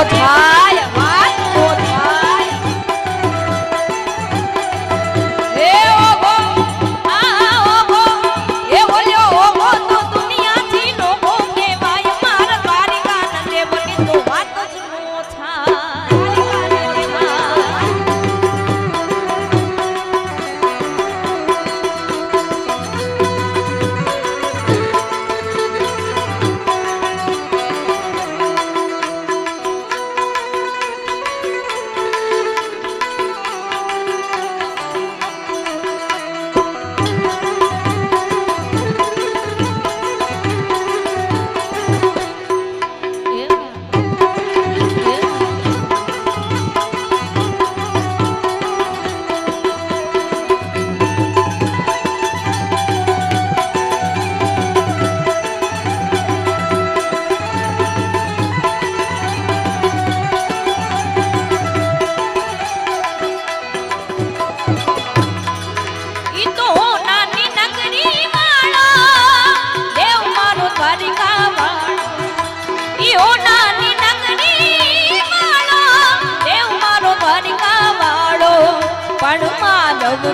થાય વાત નો થાય એ ઓગો આ ઓગો એ ઓલ્યો ઓગો તો દુનિયાથી નોગો કેવાય માર દ્વારિકા નંદેવની તો વાત જ નો થાય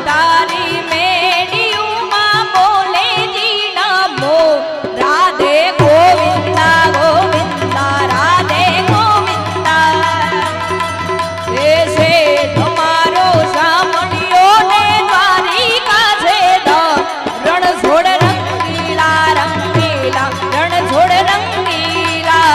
તારી મેડિયુમાં બોલે જીના મો રાધે ગોવિંદા ગોવિંદા રાધે ગોવિંદા એ છે તમારો સામણિયો ને દ્વારિકા છે રણ છોડ રંગીલા રંગીલા રણ છોડ રંગીલા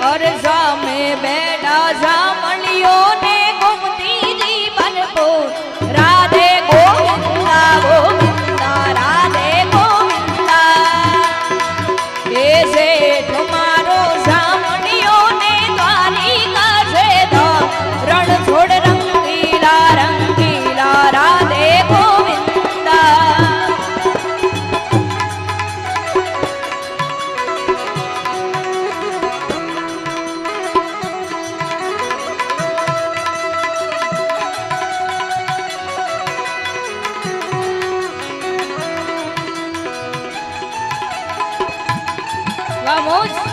और सामे बैठा सामलियों ने घूमती जीवन को राधे गोविंदा गोविंदा राधे गोविंदा ऐसे तुम्हारो सामलियों ने द्वारिका से रण छोड़ रंगीला रंगीला राधे गोविंदा Vamos.